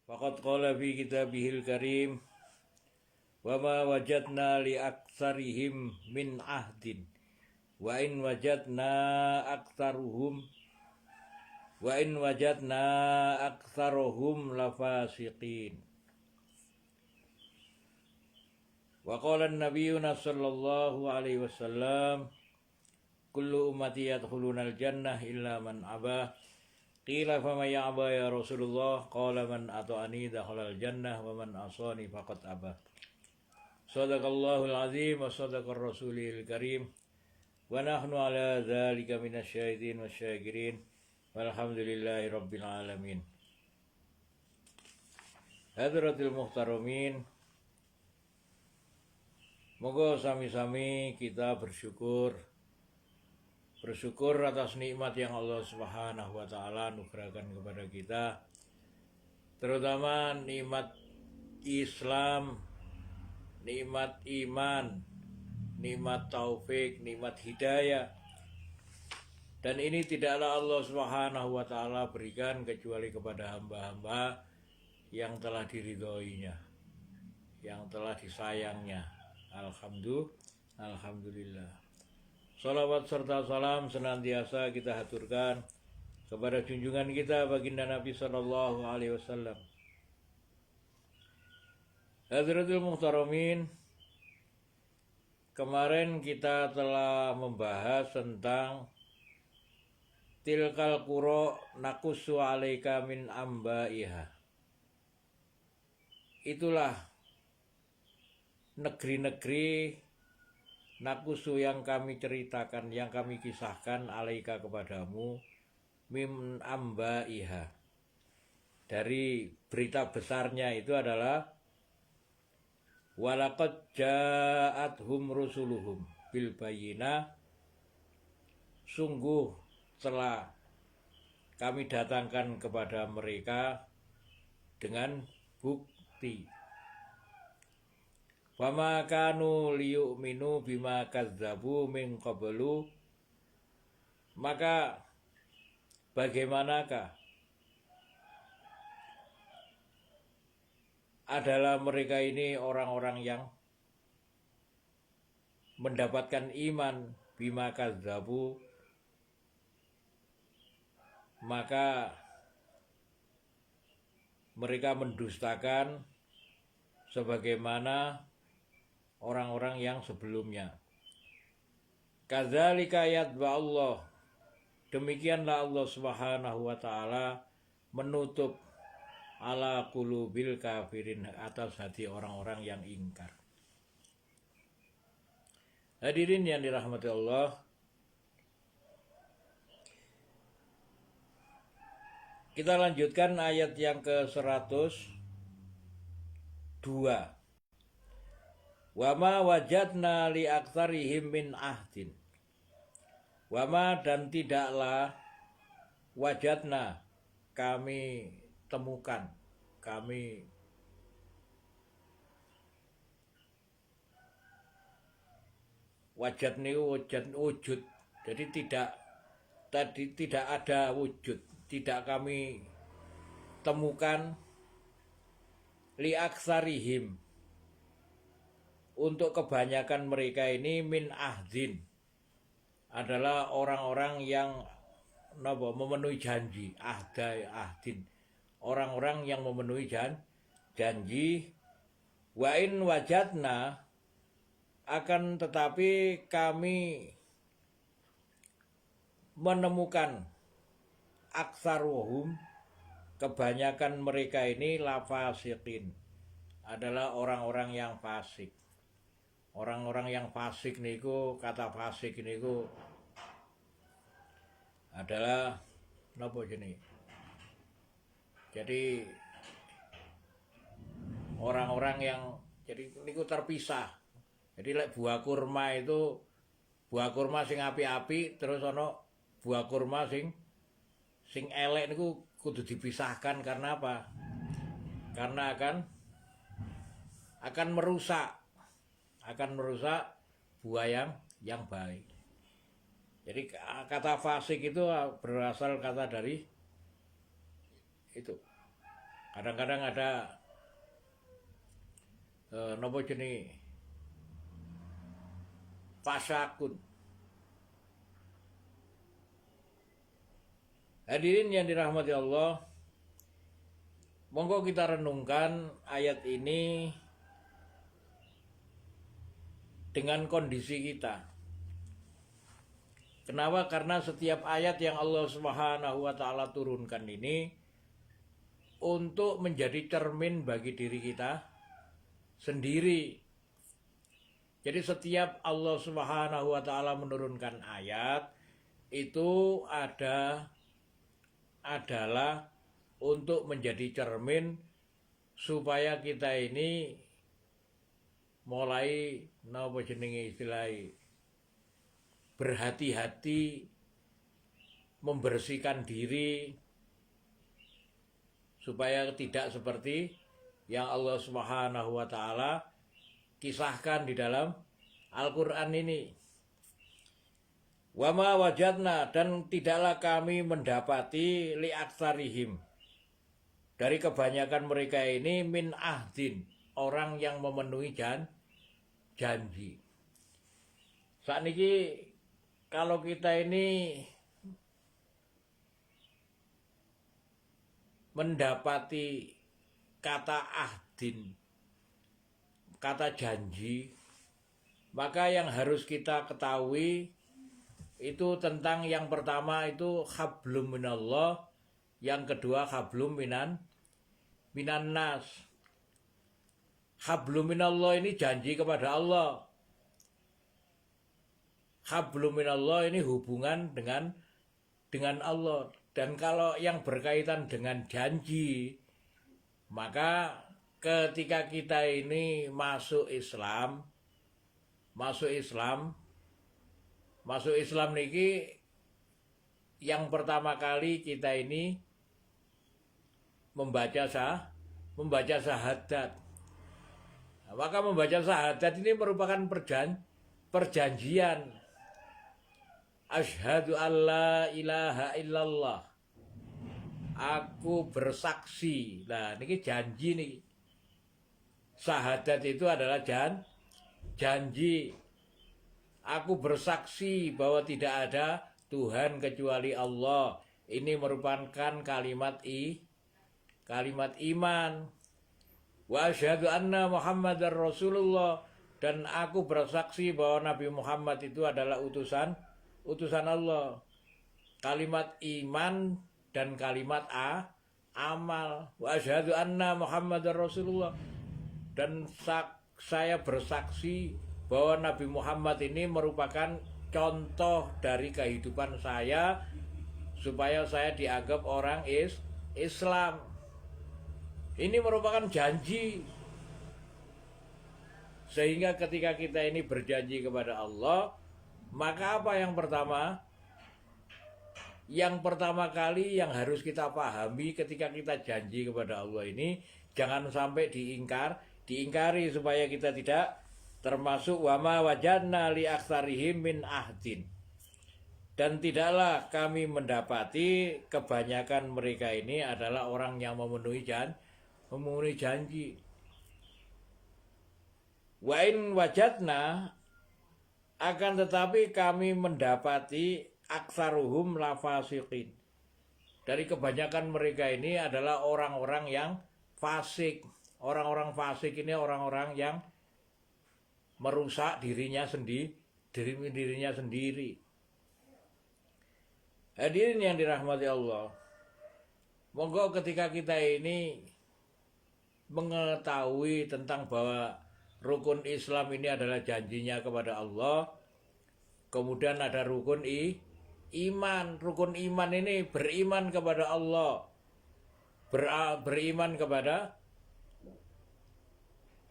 Faqad qala fi kitabihil karim wa ma wajadna li aktsarihim min ahdin wa in wajadna aktsaruhum lafasiqin. Wa qala an-nabiyuna sallallahu alaihi wasallam kullu ummati yadkhulunal jannah illa man abah. Qila faman ya'ba ya Rasulullah? Qala man ata'ani dakhalal jannah wa man asani faqad abah. Shadaqallahul azim wa sadaqar rasulil karim wa nahnu ala dzalika minasyahidin wasyakirin walhamdulillahi rabbil alamin. Hadratil muhtaramin, moga sami-sami kita bersyukur atas nikmat yang Allah Subhanahu wa taala anugerahkan kepada kita, terutama nikmat Islam, nikmat iman, nikmat taufik, nikmat hidayah. Dan ini tidaklah Allah Subhanahu wa taala berikan kecuali kepada hamba-hamba yang telah diridhoinya, yang telah disayangnya. Alhamdulillah. Salawat serta salam senantiasa kita haturkan kepada junjungan kita baginda Nabi sallallahu alaihi wasallam. Hadratul muhtaramin, kemarin kita telah membahas tentang tilkal qura naqussu 'alaika min ambaiha. Itulah negeri-negeri nakusu yang kami ceritakan, yang kami kisahkan alaika kepadamu, mim ambaiha. Dari berita besarnya itu adalah walaqad ja'athum rusuluhum bil bayyinah, sungguh telah kami datangkan kepada mereka dengan bukti. Fama kanu liyu'minu bima kazzabu min qablu, maka bagaimanakah adalah mereka ini orang-orang yang mendapatkan iman bima kazzabu, maka mereka mendustakan sebagaimana orang-orang yang sebelumnya. Kadzalika yatba'ullah, demikianlah Allah Subhanahu wa taala menutup ala qulubil kafirin, atas hati orang-orang yang ingkar. Hadirin yang dirahmati Allah, kita lanjutkan ayat yang ke-102. Wama wajadna li aktsarihim min ahdin. Wama, dan tidaklah, wajadna, kami temukan, kami wajad ini wujud. Jadi tidak ada wujud, tidak kami temukan li aktsarihim, untuk kebanyakan mereka ini min ahdin, adalah orang-orang yang memenuhi janji. Ahdin, orang-orang yang memenuhi janji. Wa in wajadna, akan tetapi kami menemukan aksaruhum, kebanyakan mereka ini lafasiqin, adalah orang-orang yang fasik. Orang-orang yang fasik niku, kata fasik niku adalah napa jenenge? Jadi orang-orang yang jadi niku terpisah. Jadi lek buah kurma itu, buah kurma sing api-api, terus ono buah kurma sing elek niku kudu dipisahkan. Karena apa? Karena akan merusak buah yang baik. Jadi kata fasik itu berasal kata dari itu, Kadang-kadang ada nopo jenis fasakun. Hadirin yang dirahmati Allah, monggo kita renungkan ayat ini dengan kondisi kita. Kenapa? Karena setiap ayat yang Allah Subhanahu wa taala turunkan ini untuk menjadi cermin bagi diri kita sendiri. Jadi setiap Allah Subhanahu wa taala menurunkan ayat itu adalah untuk menjadi cermin supaya kita ini mulai napa jenenge istilahnya berhati-hati, membersihkan diri supaya tidak seperti yang Allah Subhanahu wa taala kisahkan di dalam Al-Qur'an ini. Wa ma wajadna, dan tidaklah kami mendapati li aktsarihim, dari kebanyakan mereka ini, min ahdin, orang yang memenuhi janji. Saat ini kalau kita ini mendapati kata ahdin, kata janji, maka yang harus kita ketahui itu tentang yang pertama itu hablum minallah, yang kedua hablum minan nas. Hablum minallah ini janji kepada Allah. Hablum minallah ini hubungan dengan Allah. Dan kalau yang berkaitan dengan janji, maka ketika kita ini masuk Islam niki yang pertama kali kita ini membaca syahadat. Maka membaca syahadat ini merupakan perjanjian. Asyhadu alla ilaha illallah. Aku bersaksi. Nah, niki janji nih. Syahadat itu adalah janji. Aku bersaksi bahwa tidak ada Tuhan kecuali Allah. Ini merupakan kalimat iman. Wa asyhadu anna Muhammadar Rasulullah, dan aku bersaksi bahwa Nabi Muhammad itu adalah utusan Allah. Kalimat iman dan kalimat amal. Wa asyhadu anna Muhammadar Rasulullah, dan saya bersaksi bahwa Nabi Muhammad ini merupakan contoh dari kehidupan saya supaya saya dianggap orang Islam. Ini merupakan janji. Sehingga ketika kita ini berjanji kepada Allah, maka apa yang pertama? Yang pertama kali yang harus kita pahami ketika kita janji kepada Allah ini, jangan sampai diingkari supaya kita tidak termasuk wama wajadna li aktsarihim min ahdin. Dan tidaklah kami mendapati kebanyakan mereka ini adalah orang yang memenuhi janji. Wa in wajadna, akan tetapi kami mendapati aksaruhum lafasiqin. Dari kebanyakan mereka ini adalah orang-orang yang fasik. Orang-orang fasik ini orang-orang yang merusak dirinya sendiri. Hadirin yang dirahmati Allah, monggo ketika kita ini mengetahui tentang bahwa rukun Islam ini adalah janjinya kepada Allah, kemudian ada rukun iman. Rukun iman ini beriman kepada Allah, beriman kepada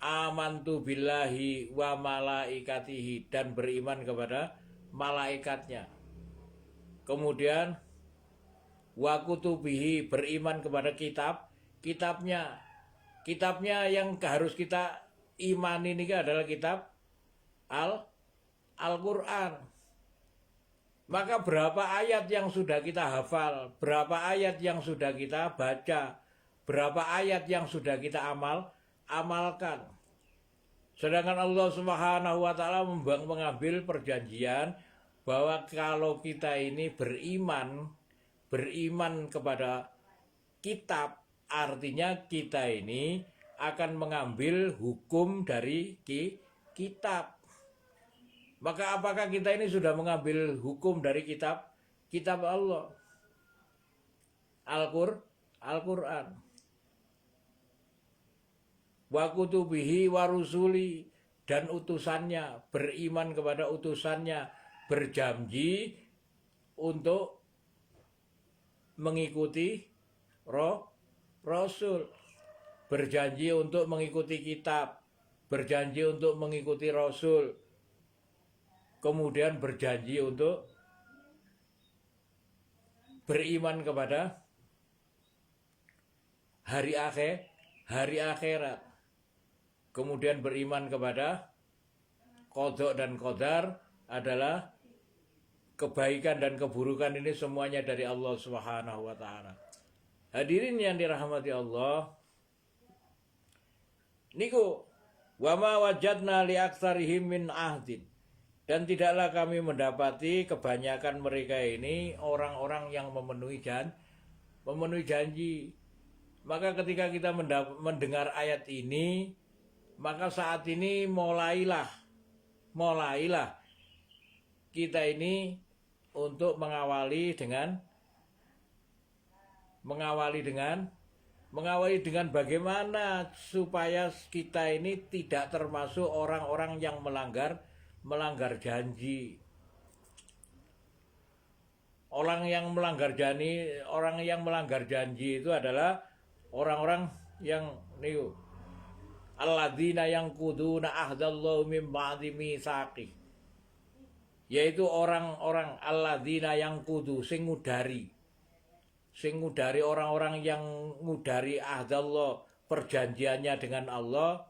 amantu billahi wa malaikatihi, dan beriman kepada malaikatnya. Kemudian wa kutubihi, beriman kepada kitabnya. Kitabnya yang harus kita imani ini adalah kitab Al-Qur'an. Maka berapa ayat yang sudah kita hafal, berapa ayat yang sudah kita baca, berapa ayat yang sudah kita amalkan. Sedangkan Allah Subhanahu wa taala mengambil perjanjian bahwa kalau kita ini beriman kepada kitab, artinya kita ini akan mengambil hukum dari kitab. Maka apakah kita ini sudah mengambil hukum dari kitab Allah? Al-Quran. Wa kutubihi wa rusuli, dan utusannya, beriman kepada utusannya, berjanji untuk mengikuti Rasul, berjanji untuk mengikuti kitab, berjanji untuk mengikuti Rasul, kemudian berjanji untuk beriman kepada hari akhirat, kemudian beriman kepada qada dan qadar adalah kebaikan dan keburukan ini semuanya dari Allah Subhanahu wa taala. Hadirin yang dirahmati Allah, niku wa ma wajadna li aktsarihim min ahdin, dan tidaklah kami mendapati kebanyakan mereka ini orang-orang yang memenuhi janji. Maka ketika kita mendengar ayat ini, maka saat ini mulailah kita ini untuk mengawali dengan bagaimana supaya kita ini tidak termasuk orang-orang yang melanggar janji. Orang yang melanggar janji itu adalah orang-orang yang niku alladzina yang kuduna ahdallahu min ba'di mitsaqih, yaitu orang-orang alladzina yang kudu sing ngudari orang-orang yang ngudari ahdallah, perjanjiannya dengan Allah.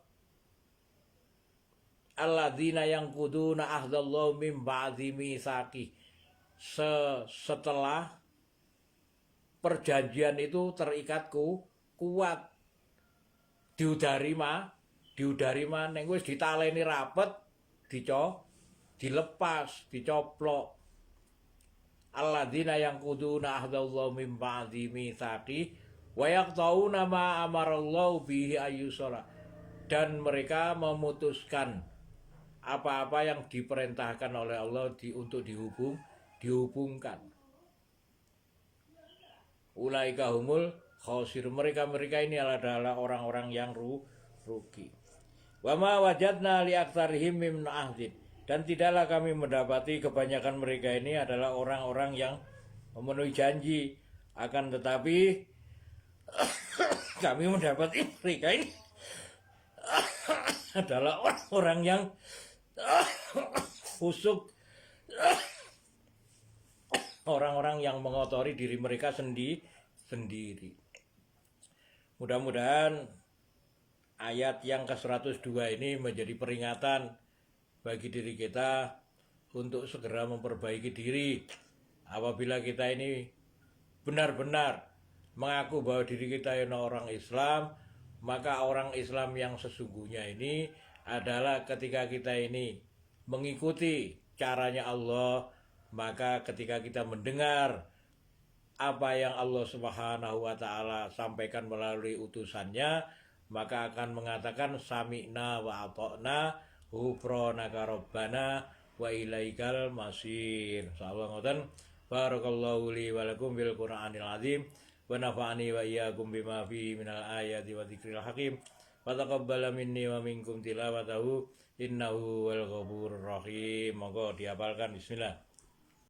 Alladzina yang kuduna ahdallahu min ba'di mitsaqih, setelah perjanjian itu terikat kuat, diudari maneh, wis ditaleni rapet, dilepas, dicoplok. Alladzina yang kuduna ahdallahu min ba'di mitsaqih wa yaqtauna ma amarallahu bihi ayyusala, dan mereka memutuskan apa-apa yang diperintahkan oleh Allah untuk dihubungkan. Ulaika humul khosir, mereka ini adalah orang-orang yang rugi. Wa ma wajadna li aktsarihim min ahdin, dan tidaklah kami mendapati kebanyakan mereka ini adalah orang-orang yang memenuhi janji. Akan tetapi kami mendapati mereka ini adalah orang-orang yang fusuk, orang-orang yang mengotori diri mereka sendiri. Mudah-mudahan ayat yang ke-102 ini menjadi peringatan bagi diri kita untuk segera memperbaiki diri. Apabila kita ini benar-benar mengaku bahwa diri kita ini orang Islam, maka orang Islam yang sesungguhnya ini adalah ketika kita ini mengikuti caranya Allah. Maka ketika kita mendengar apa yang Allah Subhanahu wa taala sampaikan melalui utusannya, maka akan mengatakan sami'na wa ata'na ghufranaka rabbana wa ilaikal masir. Salam ngoten. Barakallahu li wa lakum bil Qur'anil azim wa nafa'ani wa iyyakum bima fihi minal ayati wa dzikril hakim. Wa taqabbala minni wa minkum tilawatahu innahu wal ghafurur rahim. Monggo dihafalkan. Bismillah.